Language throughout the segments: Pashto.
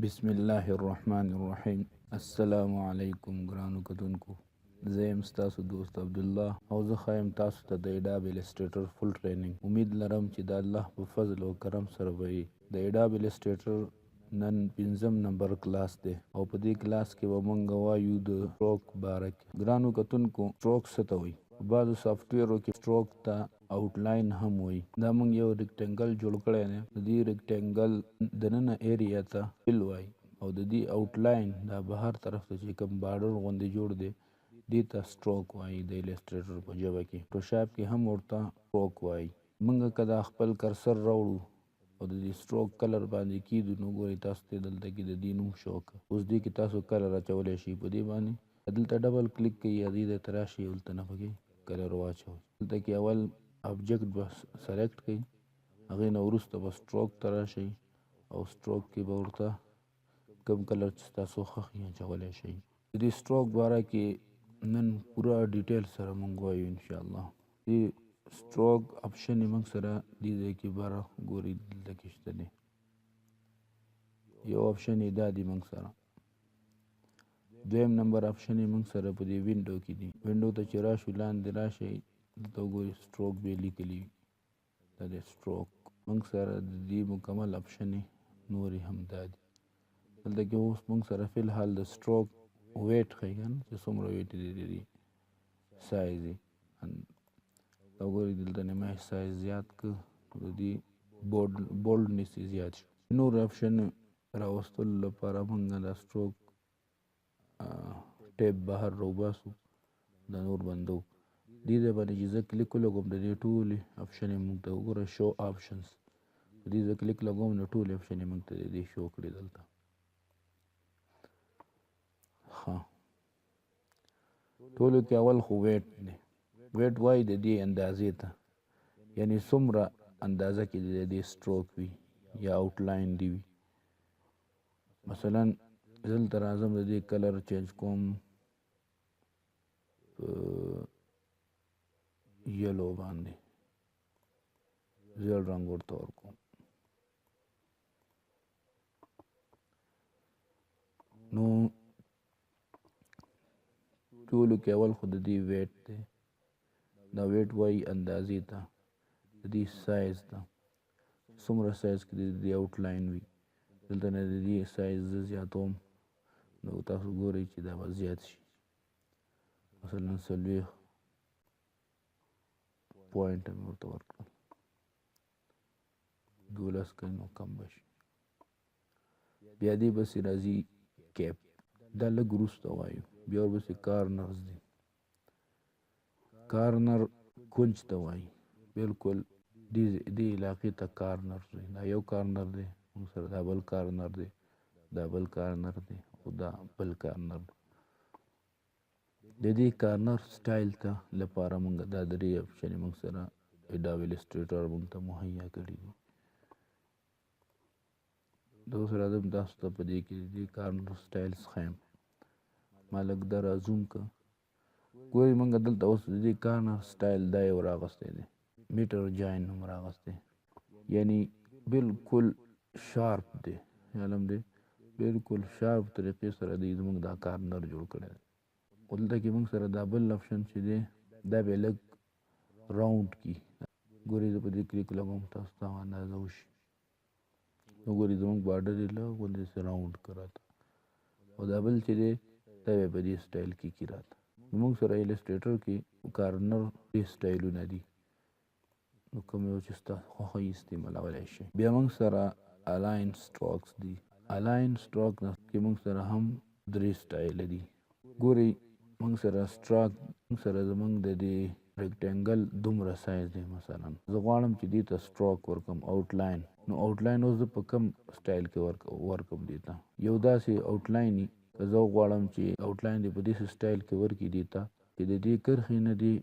بسم الله الرحمن الرحیم. السلام علیکم ګرانو کتونکو. زه یم ستاسو دوست عبدالله او زه ښایم تاسو ته د Adobe Illustrator فل ټریننګ. امید لرم چې د الله په فضل او کرم سره به د Adobe Illustrator نن 5 نمبر کلاس دی او په دې کلاس کې به موږ وایو د سټروک باره کې. ګرانو کتونکو، سټروک څه ته وایي؟ په بعضو سافټویرو کې سټروک ته آوټلاین هم وایي. دا موږ یو ریکټنګل جوړ کړی دی، د دې ریکټنګل دننه ایریا ته فل وایي او د دې آوټلاین دا بهر طرف ته چې کوم بارډر غوندې جوړ دی دې ته سټروک وایي د ایلسټریټر په ژبه کې. فوټوشاپ کې هم ورته سټروک وایي. موږ که دا خپل کرسر راوړو او د دې سټروک کلر باندې کیدو نو ګورئ تاسو ته دلته کې د دې نوم شو که اوس دې کې تاسو کلر اچولی شئ. په دې باندې دلته ډبل کلیک کوئ یا دې ته راشئ دلته نه پکې کلر واچوئ. دلته کې اول ابجیکټ به سلیکټ کړئ، هغې نه وروسته به سټروک ته راشئ او سټروک کې به ورته کوم کلر چې تاسو خوښ یې اچولی شئ. د دې سټروک باره کې نن پوره ډیټیل سره مونږ وایو انشاءالله. دې سټروک اپشن یې مونږ سره دې ځای کې باره ګورئ دلته کې شته دی. یو اپشن یې دا دی مونږ سره. دویم نمبر اپشن یې مونږ سره په دې وینډو کې دی. وینډو ته چې راشو لاندې راشئ دلته وګورئ سټروک به یې لیکلي وي. دا دی سټروک. مونږ سره د دې مکمل اپشن یې نورې هم دا دي. دلته کې اوس مونږ سره فی الحال د سټروک ویټ ښیي که نه چې څومره ویټ دی د دې سایز یې. دا وګورئ دلته نه ما سایز زیات که د دې بولډنس یې زیات شو. نور اپشن راوستلو لپاره مونږ دا سټروک ټیپ بهر راوباسو، دا نور بندو. دې ځای باندې چې زه کلیک ولګوم د دې ټولې اپشن یې مونږ ته وګوره شو آپشنز. په دې زه کلیک لګوم نو ټولې اپشن یې مونږ ته د دې شو کړي دلته. ټولو کې اول خو ویټ دی. ویټ وایي د دې اندازې ته، یعنی څومره اندازه کې د دې سټروک وي یا آوټلاین دی وي. مثلا دلته راځم د دې کلر چینج کوم یلو باندې زیړ رنګ ورته ورکوم. نو ټولو کې اول خو د دې ویټ دی. دا ویټ وایي اندازې ته، د دې سایز ته، څومره سایز کې د دې آوټلاین وي. دلته نه د دې سایز زه زیاتوم نو تاسو ګورئ چې دا به زیات شي. مثلا 40 پوینټه مې ورته ورکړل، 12 کوي نو کم به شي. بیا دې پسې راځي کیپ، دا لږ وروسته وایو. بیا ورپسې کارنرز دی. کارنر کونج ته وایي. بالکل دې علاقې ته کارنرز وایي. دا یو کارنر دی موږ سره، دا بل کارنر دی، دا بل کارنر دی او دا بل کارنر دی. د دې کارنر سټایل ته لپاره موږ دا درې اپشن موږ سره Adobe Illustrator موږ ته مهیا کړي دي. دا اوس راځم تاسو ته په دې کې د دې کارنر سټایلز ښیم. ما لږ دا را زوم که ګورئ موږ دلته اوس د دې کارنر سټایل دا یو راغستی دی، میټر جاین هم راغستی، یعنی بالکل شارپ دی. معلوم دی بالکل شارپ طریقې سره دی زموږ دا کارنر جوړ کړی دی. دلته کې موږ سره دا بل اپشن چې دی دا به لږ راوند کی. ګورئ زه په دې کلیک لګوم تاسو ته اندازه وشي. وګورئ زموږ بارډر یې لږ غوندې راوند کړه راته، او دا بل چې دی دا به په دې سټایل کې کی راته. موږ سره ایلسټریټر کې کارنر دې سټایلونه دي، نو کوم یو چې ستا خوښه یې استعمالولی شئ. بیا موږ سره الاین سټروکس دي. الاین سټروک کې موږ سره هم 3 سټایل دي. ګورئ موږ سره سټروک موږ سره زموږ د دې ریکټنګل دومره سایز دی. مثلا زه غواړم چې دې ته سټروک ورکړم آوټلاین، نو آوټلاین اوس زه په کم سټایل کې ورکړم دې ته. یو داسې آوټلاین وي که زه غواړم چې آوټلاین دې په داسې سټایل کې ورکړي دې ته چې د دې کرښې نه دې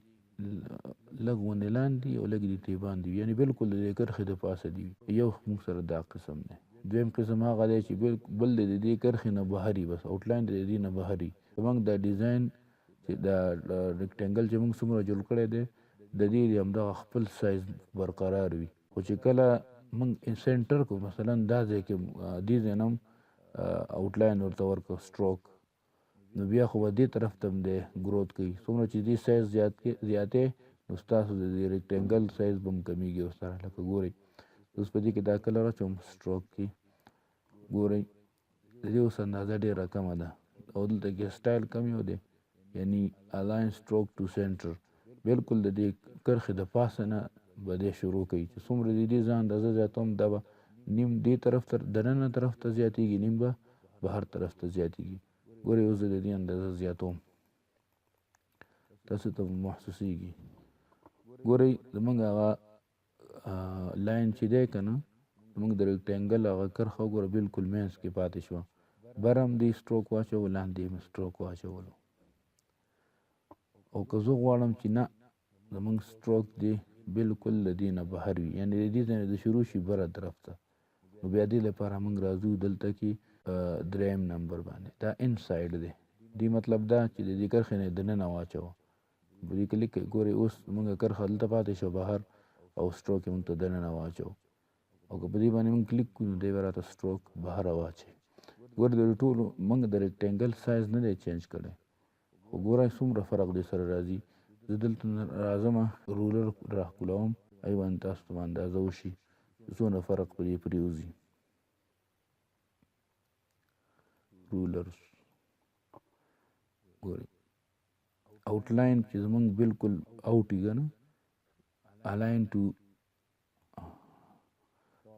لږ غوندې لاندې او لږ دې تې باندې وي، یعنې بالکل د دې کرښې د پاسه دي وي. یو موږ سره دا قسم دی. دویم قسم هغه دی چې بل د دې کرښې نه بهر وي، بس آوټلاین د دې نه بهر وي. زموږ دا ډیزاین چې دا ریکټنګل چې موږ څومره جوړ کړی دی د دې همدغه خپل سایز برقرار وي. خو چې کله موږ سینټر کو مثلا دا ځای کې دې ځای نه آوټلاین ورته ورکړه سټروک، نو بیا خو به دې طرف ته هم دی ګروت کوي. څومره چې دې سایز زیاتې نو ستاسو د دې ریکټینګل سایز به هم کمیږي ورسره. لکه ګورئ اوس په دې کې دا کلر اچوم سټروک کې، ګورئ د دې اوس اندازه ډېره کمه ده او دلته کې سټایل کم یو دی، یعنی الاین سټروک ټو سینټر، بالکل د دې کرښې د پاسه نه به دې شروع کوي چې څومره د دې زه اندازه زیاتوم دا به نیم دې طرف ته دننه طرف ته زیاتېږي، نیم به بهر طرف ته زیاتېږي. ګورئ اوس زه د دې اندازه زیاتوم، تاسو ته محسوسیږي. ګورئ زمونږ هغه لاین چې دی که نه زمونږ د ریکټینګل هغه کرښه وګوره بالکل منځ کې پاتې شوه، بر هم دې سټروک واچولو لاندې هم سټروک واچولو. او که زه غواړم چې نه زمونږ سټروک دی بالکل د دې نه بهر وي، یعنې د دې ځای نه د شروع شي بره طرف ته، نو بیا دې لپاره موږ راځو دلته کې دریم نمبر باندې، دا انسایډ دی. دې مطلب دا چې د دې کرښې نه دننه واچوه. په دې کلیک کوئ، ګورئ اوس زمونږ کرښه دلته پاتې شوه بهر او سټروک یې موږ ته دننه واچو، او که په دې باندې موږ کلیک کړو نو دی به راته سټروک بهر واچوي. ګورئ د ټولو موږ د ریکټینګل سایز نه دی چینج کړی، خو ګورئ څومره فرق دې سره راځي. زه دلته راځم رولر راښکلوم، ای باندې تاسو ته اندازه وشي څونه فرق په دې پرېوځي. رولرز ګورئ آوټلاین چې زمونږ بالکل آوټ وي که نه، الاین ټو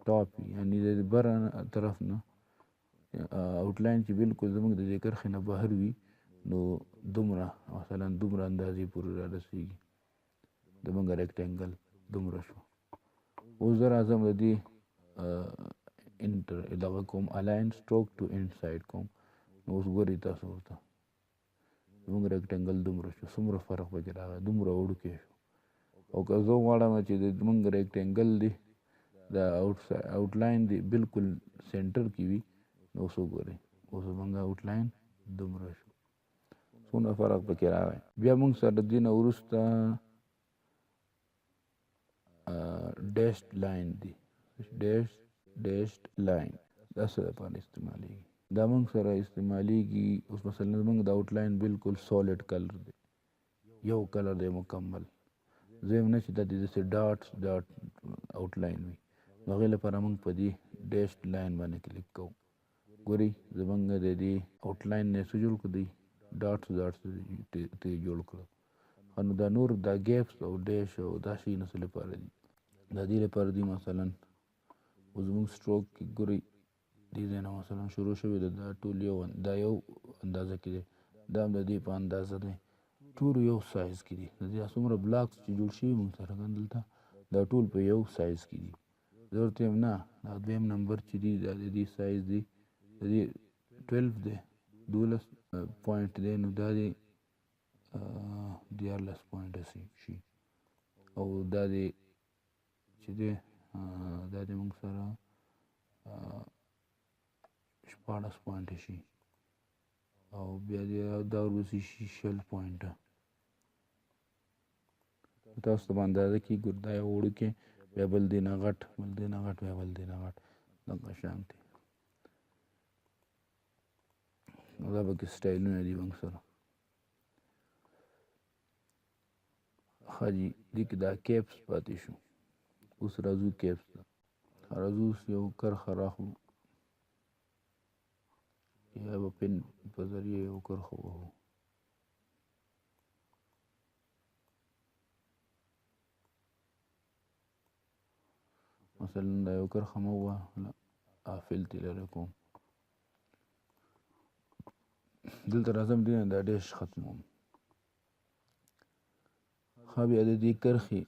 ټاپ وي، یعنې د بره طرف نه آوټلاین چې بالکل زمونږ د دې کرښې نه بهر وي نو دومره مثلا دومره اندازې پورې را رسېږي زمونږ ریکټینګل دومره شو. اوس زه راځم د دې انټر دغه کوم الاین سټروک ټو انسایډ کوم، نو اوس ګورئ تاسو ورته زمونږ ریکټینګل دومره شو، څومره فرق پکې راغی، دومره وړوکی شو. او که زه غواړم چې د زمونږ ریکټینګل دی دا آوټلاین دی بالکل سینټر کې وي، نو اوس وګورئ اوس زمونږ آوټلاین دومره شو، څومره فرق پکې راغی. بیا موږ سره د دې نه وروسته ډیشډ لاین دی، ډیشډ لاین دا څه لپاره استعمالیږي؟ دا موږ سره استعمالیږي اوس مثلا موږ د آوټلاین بالکل سالډ کلر دی، یو کلر دی مکمل، زم نه چې د دې داسې ډاټس ډاټ آوټلاین وي، نو هغې لپاره موږ په دې ډیشډ لاین باندې کلیک کوو. ګورئ زمونږ د دې آوټلاین نه څه جوړ کړو، دی ډاټس ډاټس ته جوړ کړو. نو دا نور دا ګیپس او ډیش او دا شیونه څه لپاره دي؟ دا دې لپاره دي مثلا زمونږ سټروک کې ګورئ دې ځای نه مثلا شروع شوی ده، دا ټول یو دا یو اندازه کې دی، دا هم د دې په اندازه دی، ټول یو سایز کې دي. د دې څومره بلاکس چې جوړ شوي موږ سره دلته دا ټول په یو سایز کې دي. زه ورته وایم نه دا دویم نمبر چې دی دا د دې سایز دی، د دې 12 دی، 12 پوینټ دی، نو دا دی 14 پوینټه شي، او دا دی چې دی دا دی موږ سره 14 پوینټه شي، او بیا دی دا ورپسې شي 20 پوینټه. تاسو ته به اندازه کېږي ګور دا یو وړوکی بیا بل دی نه غټ، بل دی نه غټ، بیا بل دی نه غټ، دغه شانتې دا پکې سټایلونه دي موږ سره. ښه جي دې کې دا کیپس پاتې شو، اوس راځو کیپس ته، راځو اوس یو کرښه راخلو یا به پن په ذریعه یو کرښه ووهو. مثلا دا یو کرښه مه ووهه، فلټ یې لرې کوم، دلته راځم دې نه دا ډیش ختموم. ښه بیا د دې کرښې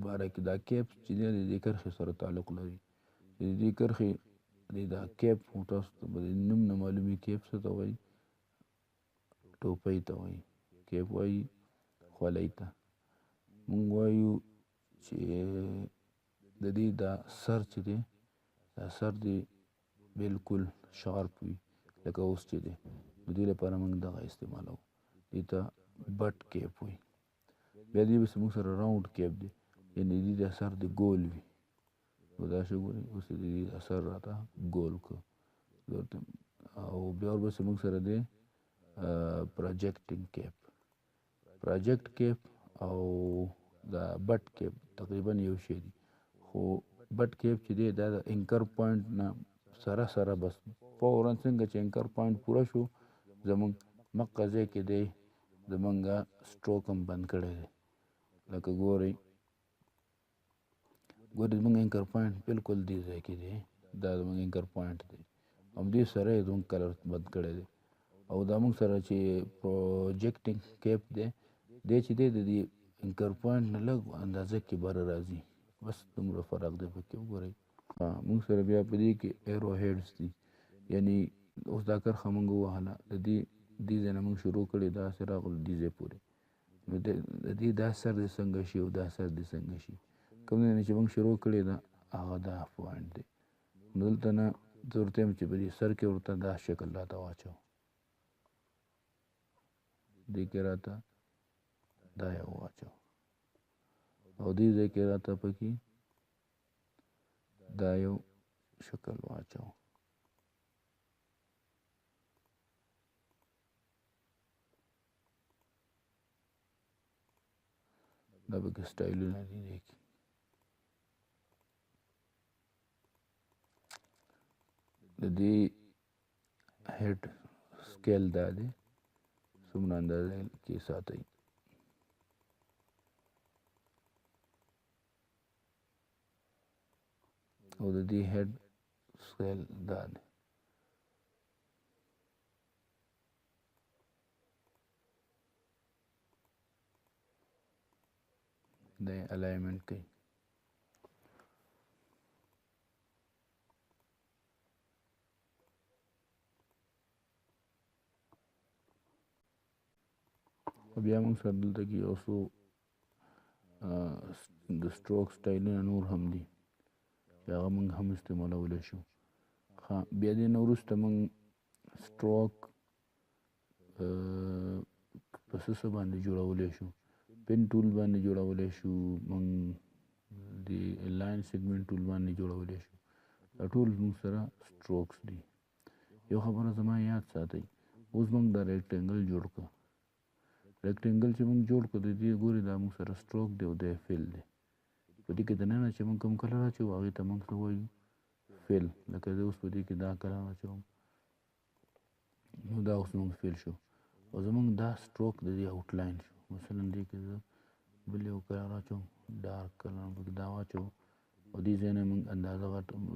باره کې دا کیپس چې دی د دې کرښې سره تعلق لري، د دې کرښې دا کیپ تاسو ته به د نوم نه معلومي کیپ څه ته وایي، ټوپۍ ته وایي، کیپ وایي خولۍ ته. مونږ وایو چې د دې دا سر چې دی دا سر دی بالکل شارپ وي لکه اوس چې دی، د دې لپاره موږ دغه استعمالوو، دې ته بټ کیپ وایي. بیا دې بس موږ سره راوند کیپ دی، یعنې دې دا سر دی ګول وي، نو دا شی ګورئ اوس دې دا سر راته ګول کړو، او بیا ورپسې موږ سره دی پروجیکټینګ کیپ. پروجیکټ کیپ او دا بټ کیپ تقریبا یو شی دي، خو بټ کیپ چې دی دا د انکر پوینټ نه سره بس فورا څنګه چې انکر پوینټ پوره شو زمونږ مقه ځای کې دی زمونږه سټروک هم بند کړی دی. لکه ګورئ زمونږ انکر پوینټ بالکل دې ځای کې دی، دا زمونږ انکر پوینټ دی، همدې سره یې زمونږ کلر بند کړی دی. او دا موږ سره چې پروجیکټینګ کیپ دی دی چې دی د دې انکر پوینټ نه لږ اندازه کې بره راځي، بس دومره فرق دی پکې. وګورئ موږ سره بیا په دې کې ایرو هیډز دي، یعنی اوس دا کرښه موږ ووهله د دې ځای نه موږ شروع کړې داسې راغلو دې ځای پورې، نو د دې دا سر دې څنګه شي او دا سر دې څنګه شي، کوم ځای نه چې موږ شروع کړې ده هغه دا پوینټ دی. نو دلته نه زه ورته یم چې په دې سر کې ورته دا شکل راته واچوه، دې کې راته دا یو واچوه او دې ځای کې راته پکې دا یو شکل واچوه. دا پکې سټایلونه دي دی کې. د دې هیډ سکیل دا دی څومره اندازه کې ساتئ. او د دې هیډ سکیل دا دی. د الایمنټ کوي. بیا موږ سره دلته کې یو څو د سټروک سټایلونه نور هم دي چې هغه موږ هم استعمالولی شو. بیا دې نه وروسته موږ سټروک په څه باندې جوړولی شو، پن ټول باندې جوړولی شو، موږ د لاین سیګمنټ ټول باندې جوړولی شو. دا ټول موږ سره سټروکس دي. یو خبره زما یاد ساتئ، اوس موږ دا ریکټینګل جوړ کړه، ریکټینګل چې موږ جوړ کړو د دې ګورې دا موږ سره سټروک دی او دی فل دی. په دې کې دننه چې موږ کوم کلر اچوو هغې ته موږ څه وایو فل. لکه زه اوس په دې کې دا کلر اچوم نو دا اوس موږ فل شو او زموږ دا سټروک د دې آوټلاین شو. مثلا دې کې زه بل یو کلر اچوم ډارک کلر پکې دا واچوو او دې ځای نه موږ اندازه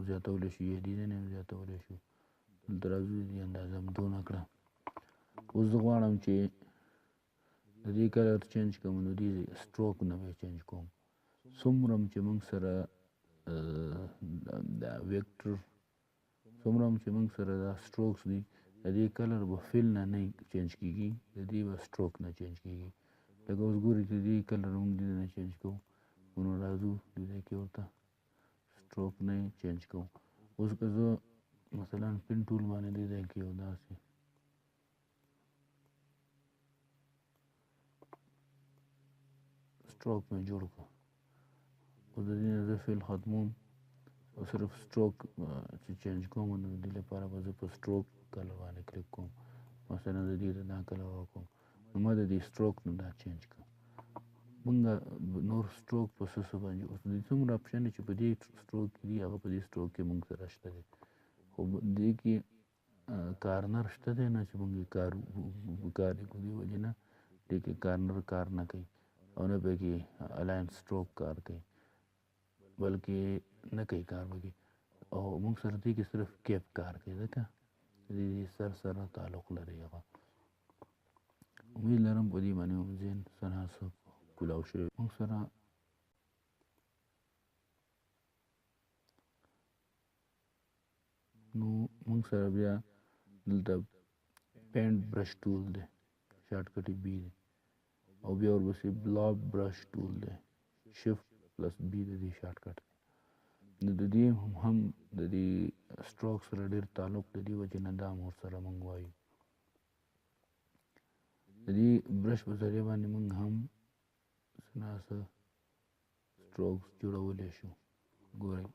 زیاتولی شو یا دې ځای نه هم زیاتولی شو. دلته راځو دې اندازه هم دونه کړه. اوس زه غواړم چې د دې کلر چینج کوم نو دې سټروک نه به چینج کوم. څومره چې موږ سره دا ویکټر څومره چې موږ سره دا سټروکس دي د دې کلر به فل نه چینج کېږي، د دې به سټروک نه چینج کېږي. لکه اوس ګورئ د دې کلر موږ دې نه چینج کوو نو راځو دې ځای کې ورته سټروک نه چینج کوو. اوس که زه مثلا پن ټول باندې دې ځای کې یو داسې سټروک مې جوړ کړه او د دې نه زه فل ختموم او صرف سټروک چې چینج کوم نو د دې لپاره به زه په سټروک کلر باندې کلیک کوم. مثلا د دې دا کلر وکړم نو ما د دې سټروک نه دا چینج کړه. موږ نور سټروک په څه باندې اوس د څومره اپشن چې په دې سټروک کې دي هغه په دې سټروک کې موږ سره شته دی، خو دې کې کارنر شته دی نه چې موږ یې کار کو دې وجې نه دې کې کارنر کار نه کوي او نه پکې الاین سټروک کار کوي، بلکې نه کوي کار وکړي. او موږ سره دې کې صرف کیپ کار کوي ځکه دې سره تعلق لري. هغه امید لرم په دې باندې هم ذهن څه کولاو شوی. موږ سره نو موږ سره بیا دلته پینټ برش ټول دی، شارټ کټ بی دی او بیا ورپسې بلاک برش ټول دی، شفت پلس بی د دې شارټ کټ دی. نو د دې هم د دې سټروک سره ډېر تعلق د دې وجې نه دا هم ورسره موږ وایو. د دې برش په ذریعه باندې موږ هم څه ناڅه سټروکس جوړولی شو. ګورئ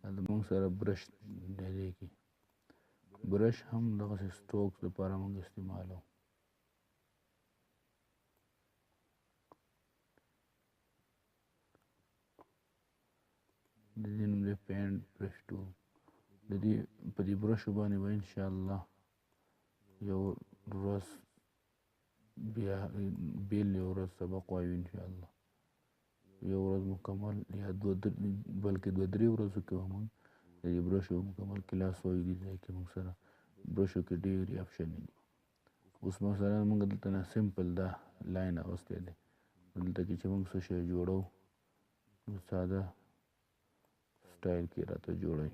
دا د موږ سره برش دی کې برش هم دغسې سټروکس لپاره موږ استعمالوو. د دې نوم دی پینټ برش ټول. د دې په دې برشو باندې به انشاءالله یو ورځ بیا بیل یو ورځ سبق وایو انشاءالله. یو ورځ مکمل یا بلکې 2-3 ورځو کې به موږ د دې برشو مکمل کلاس وایو. دې ځای کې موږ سره برشو کې ډېرې آپشنې دي. اوس مثلا موږ دلته نه سمپل دا لاین اغوستی دی. دلته کې چې موږ څه شی جوړو ساده سټایل کې راته جوړوي.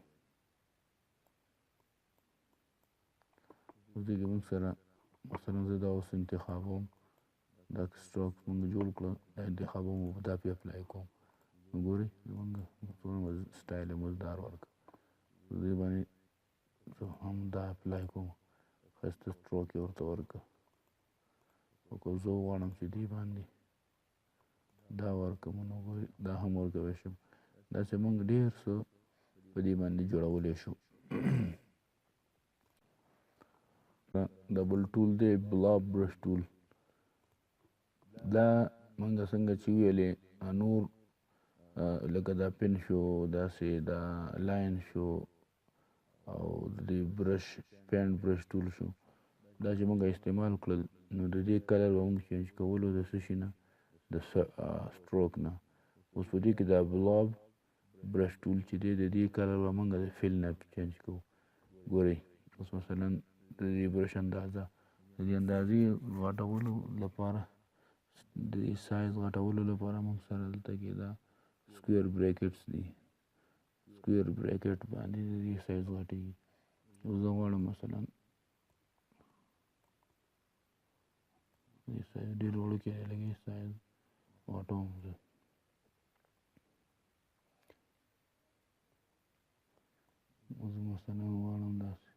اوس دې کې موږ سره مثلا زه دا اوس انتخابوم، دا سټروکس موږ جوړ کړه، دا انتخابوم او دا پې اپلای کوم. نو ګورئ زموږ څومره سټایل یې مزدار ورکړه. دې باندې زه هم دا اپلای کوم، ښایسته سټروک یې ورته ورکړه. او که زه وغواړم چې دې باندې دا ورکړم نو ګورئ دا هم ورکولی شم. داسې موږ ډېر څه په دې باندې جوړولی شو. دا بل ټول دی بلاب برش ټول. دا موږ څنګه چې ویلې نور لکه دا پن شو، داسې دا لاین شو، او د دې برش پینټ برش ټول شو. دا چې موږ استعمال کړل نو د دې کلر به موږ چینج کولو د څه شي نه، د سټروک نه. اوس په دې کې دا بلاب برش ټول چې دی د دې کلر به موږ د فل نه چینج کوو. ګورئ اوس مثلا د دې برش اندازه، د دې اندازې غټولو لپاره، د دې سایز غټولو لپاره موږ سره دلته کې دا سکویر بریکټس دي. سکویر بریکټ باندې د دې سایز غټېږي. اوس زه غواړم مثلا دې سایز ډېر وړوکی دی، لږ یې سایز غټوم زه. اوس مثلا غواړم داسې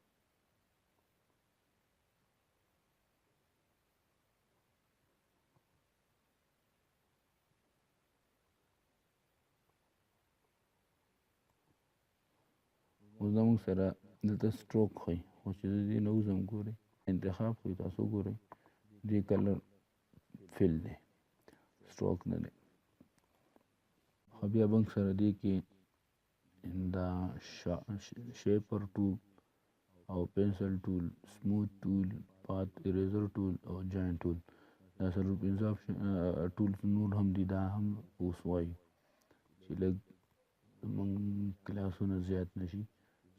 اوس دا موږ سره دلته سټروک ښایي، خو چې زه دې نه وځم ګورئ انتخاب ښایي تاسو ګورئ دې کلر فل دی، سټروک نه دی. خو بیا موږ سره دې کې دا شیپر ټول او پنسل ټول، سموث ټول، پات اریزر ټول او جاینټ ټول، دا څلور پنځه ټولز نور هم دي. دا هم اوس وایو چې لږ زموږ کلاسونه زیات نشي،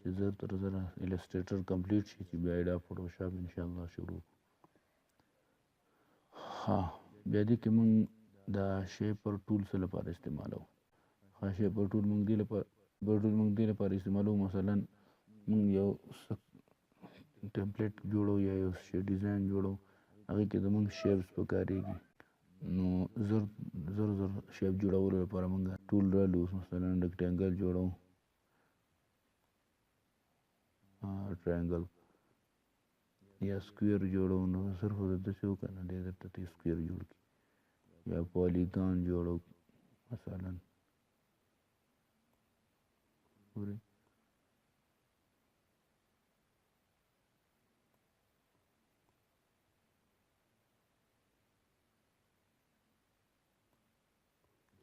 چې زر تر زره السټریټر کمپلیټ شي چې بیا ایډا فوټوشاپ انشاءالله شروع. ها بیا دې کې موږ دا شیپر ټول څه لپاره استعمالوو؟ شیپر ټول موږ دې لپاره استعمالوو مثلا موږ یو ټمپلیټ جوړو یا یو شی ډیزاین جوړو، هغې کې زموږ شیپس پکارېږي. نو زر شیپ جوړولو لپاره موږ ټول رالو. مثلا ریکټینګل جوړو، ټرینګل یا سکویر جوړو، نو صرف داسې وکړه نه دی درته سکویر جوړ کړي. یا پالیګان جوړو مثلا ګورئ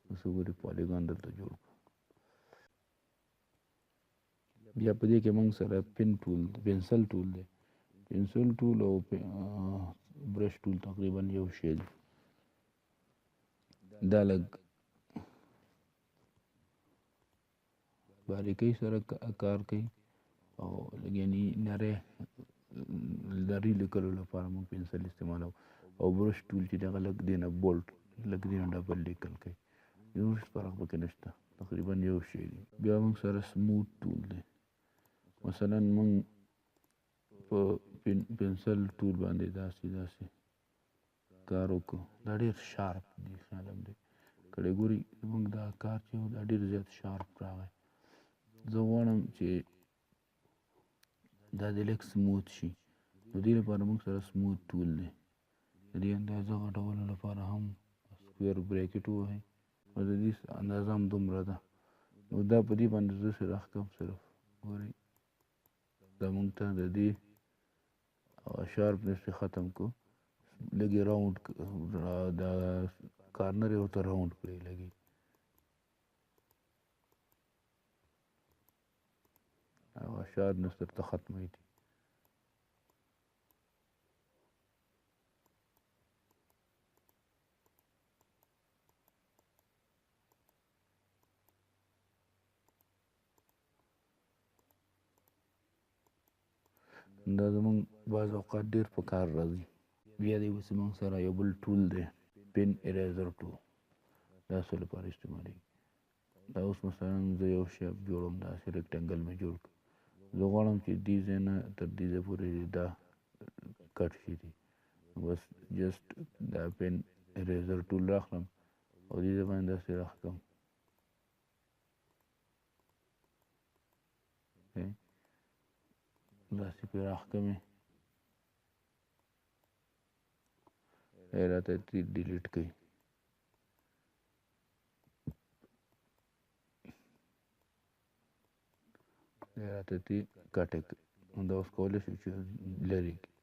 اوس ګورئ پالیګان درته جوړ کړه. بیا په دې کې موږ سره پن ټول، پنسل ټول دی. پنسل ټول او برش ټول تقریبا یو شی دی. دا لږ باریکۍ سره کار کوي او لږ یعنې نري لیکلو لپاره موږ پنسل استعمالوو. او برش ټول چې دغه لږ دی نه بولټ، لږ دی نه ډبل لیکل کوي. یو هېڅ فرق پکې نشته، تقریبا یو شی دی. بیا موږ سره سموث ټول دی. مثلا موږ په پنسل ټول باندې داسې کار وکړو، دا ډېر شارپ دی، خیال هم دی کړی. ګورئ موږ دا کار چې دا ډېر زیات شارپ راغی. زه غواړم چې دا دې لږ سموث شي، نو دې لپاره موږ سره سموث ټول دی. د دې اندازه غټولو لپاره هم سکویر بریکټ ووهئ او د دې اندازه هم دومره ده. نو دا په دې باندې زه راښکم صرف ګورئ دا مونږ ته د دې شارپنس ختم کو لګي راوند دا کارنر یې ورته راوند کړی لګي او شارپنس درته ختموي دي دا زمونږ بعض اوقات ډېر په کار راځي بیا دی اوس زمونږ سره یو بل ټول دی پین اریزر ټول دا څه لپاره استعمالېږي دا اوس مثلا زه یو شیپ جوړوم داسې ریکټنګل مې جوړ کړ زه غواړم چې دې ځای نه تر دې ځای پورې دا کټ شي دي بس جسټ دا پین اریزر ټول راخلم او دې ځای باندې داسې راښکم داسې پرې راښکمې راته ډیلیټ کوي راته دې کټ دا اوس کولی شو چې لرې کړي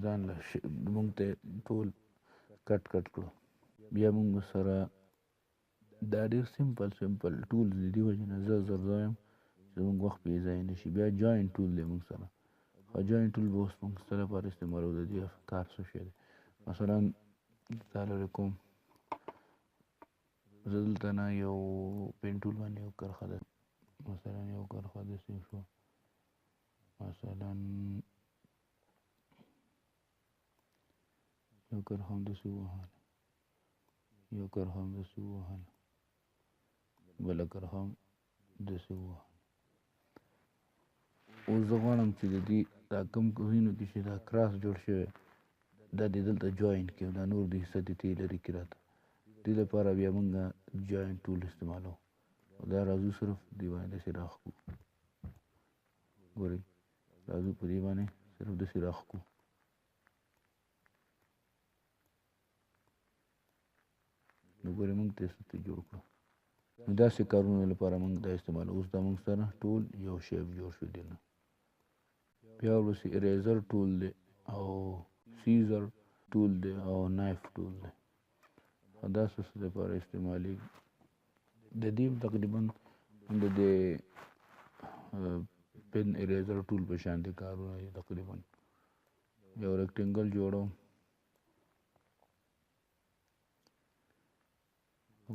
ځان له مونږ ته ټول کټ کړو بیا مونږ سره دا ډېر سمپل ټولز دي دې وجې نه زه وایم چې زموږ وخت پې ضایع نه شي بیا جاین ټول دی مونږ سره خو جاین ټول به اوس مونږ څه لپاره استعمالوو د دې کار څه شی دی مثلا مثال کوم زه دلته نه یو پین ټول باندې یو کرښه ده مثلا یو کرښه داسې شو مثلا یو کرښه هم داسې ووهله یو کرښه هم داسې ووهله بله کرښه هم داسې ووهله اوس زه غواړم چې د دې دا کوم ځایونو کې چې دا کراس جوړ شوی دا دې دلته جوین کړي او دا نور دې حصه دې لرې کړي راته دې لپاره بیا مونږ جوین ټول استعمالوو او دا راځو صرف دې باندې داسې راښکو ګورئ راځو په دې باندې صرف داسې راښکو نو ګورئ مونږ ته څه جوړ کړو نو داسې کارونو لپاره مونږ دا استعمالوو اوس دا مونږ سره ټول یو شیپ جوړ شو دی نه بیا ورپسې اریزر ټول دی او سیزر ټول دی او نایف ټول دی دا څه لپاره استعمالېږي د دې تقریبا د دې پین اریزر ټول په شان دي کارونه دي تقریبا یو ریکټنګل جوړوم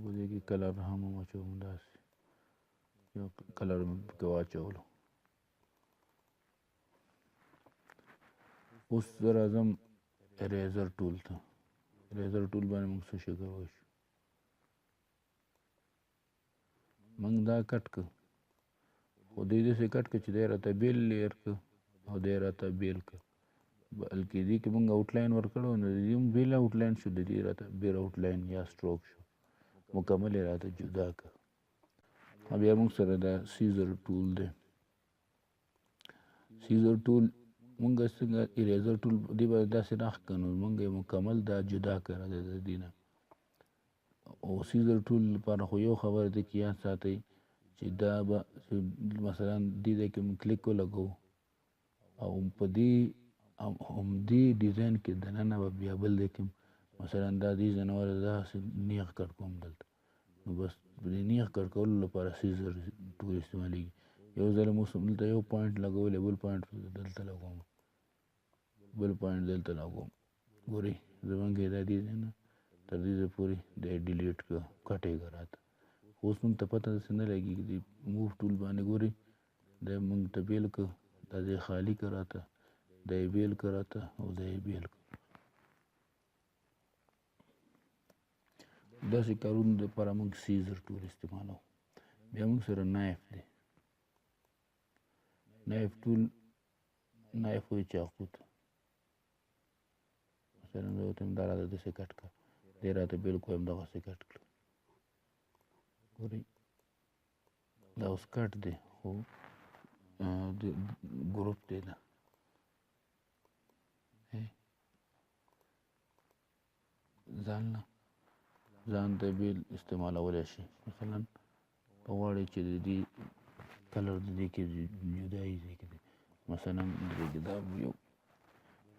په دې کې کلر هم واچوم داسې یو کلر مې پکې واچولو اوس زه راځم اریزر ټول ته اریزر ټول باندې موږ څه شی کولی شو موږ دا کټ کړ خو دې داسې کټ کړ چې دی راته بیل لیر کړ او دی راته بیل کړ بلکې دې کې موږ آوټلاین ورکړو نو د دې هم بیل آوټلاین شو د دې راته بیل آوټلاین یا سټروک شو مکمل یې راته جدا کړ بیا موږ سره دا سیزر ټول دی سیزر ټول مونږ څنګه اریزر ټول دې باندې داسې راښکه نو مونږ یې مکمل دا جدا کړه د دې نه او سیزر ټول لپاره خو یو خبره ده کې یاد ساتئ چې دا به مثلا دې ځای کې مونږ کلیک ولګوو او په دې همدې ډیزاین کې دننه به بیا بل دی کې مثلا دا دې ځای نه داسې نیغ کټ کوم دلته نو بس د نیغ کټ کولو لپاره سیزر ټول استعمالېږي یو ځل مو دلته یو پوینټ لګولی بل پوینټ دلته لګوم بل پوینټ دلته لګوم ګورئ زمونږ یې دا دې ځای نه تر دې ځای پورې دی ډیلیټ کړه کټ یې کړه راته اوس مونږ ته پته داسې نه لګېږي د موو ټول باندې ګورئ دا یې مونږ ته بیل کړه دا ځای خالي کړه راته دا یې بیل کړه راته او دا یې بیل کړه داسې کارونو دپاره مونږ سیزر ټول استعمالوو بیا مونږ سره نایف دی نایف ټول نایف وایي چاقو ته مثلا زه ورته دا راته داسې کټ کړه دی راته بالکل همدغسې کټ کړه ګورئ دا اوس کټ دی خو د ګروپ دی دا ځان ته بیل استعمالولی شي مثلا غواړئ چې د دې کلر د دې کې جدایي ځای کې مثلا درې دا یو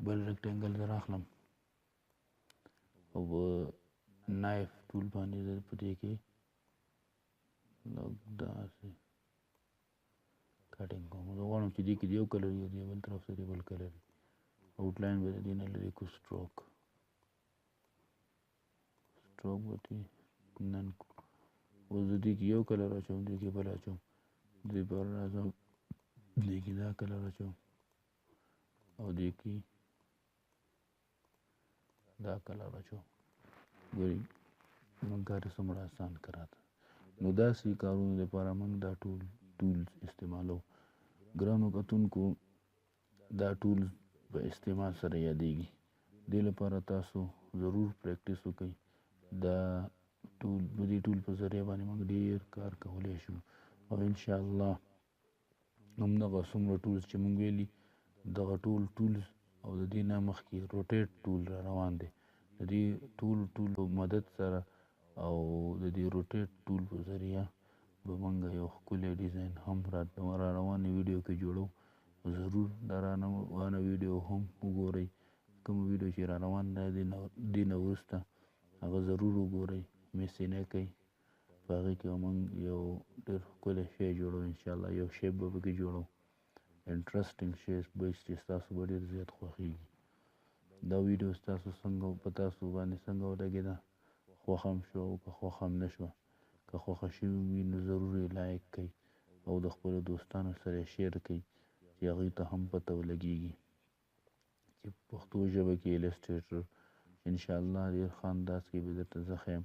بل ریکټینګل در اخلم او نایف ټول باندې زه په دې کې لږ داسې کټینګ کوم زه غواړم چې دې کې د یو کلر یا د بل طرف سره بل کلر آوټلاین به د دې نه لرې کو سټروک به دې نن کو اوس د دې کې یو کلر اچوم دې کې بل اچوم دې پر راځم دې کې دا کلر اچوم او دې کې دا کلر اچوم ګورئ موږ کار څومره آسان کراته نو داسې کارونو لپاره موږ دا ټولز استعمالو ګرانو کتونکو دا ټولز په استعمال سره یادېږي دې لپاره تاسو ضرور پریکټیس وکړئ دا ټول د دې ټول په ذریعه باندې موږ ډېر کار کولی شو او انشاءالله همدغه څومره ټولز چې موږ ویلي دغه ټول ټولز او د دې نه مخکې روټیټ ټول را روان دی د دې ټولو مدد سره او د دې روټیټ ټول په ذریعه به موږ یو ښکلی ډیزاین هم را روانې ویډیو کې جوړو ضرور دا روانه ویډیو هم وګورئ کوم ویډیو چې را روان دی دې نه وروسته هغه ضرور وګورئ مس یې نه کوئ په هغې کې به موږ یو ډېر ښکلی شی جوړو انشاءالله یو شیپ به پکې جوړو انټرسټینګ شی به چې ستاسو به ډېر زیات خوښېږي دا ویډیو ستاسو څنګه په تاسو باندې څنګه ولګېده خوښه هم شوه او که خوښه هم نه شوه که خوښه شوي وي نو ضرور یې لایک کړئ او د خپلو دوستانو سره یې شیر کړئ چې هغوی ته هم پته ولګېږي چې پښتو ژبه کې ایلسټریټر انشاءالله ډېر ښه انداز کې به درته زه ښیم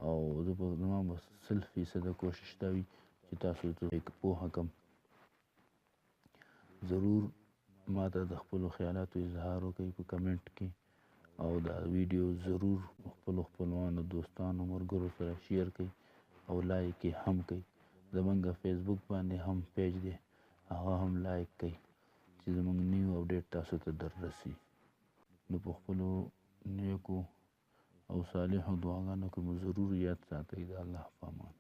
او زه به زما به 100% کوشش دا وي چې تاسو ته پوهه کړم ضرور ما ته د خپلو خیالاتو اظهار وکړئ په کمنټ کې او دا ویډیو ضرور خپلوانو دوستانو ملګرو سره شیر کړئ او لایک یې هم کړئ زمونږ فیسبوک باندې هم پیج دی هغه هم لایک کړئ چې زمونږ نیو اپډیټ تاسو ته در رسي نو په خپلو نیکو او صالحو دعاګانو کې مو ضرور یاد ساتئ د الله په امان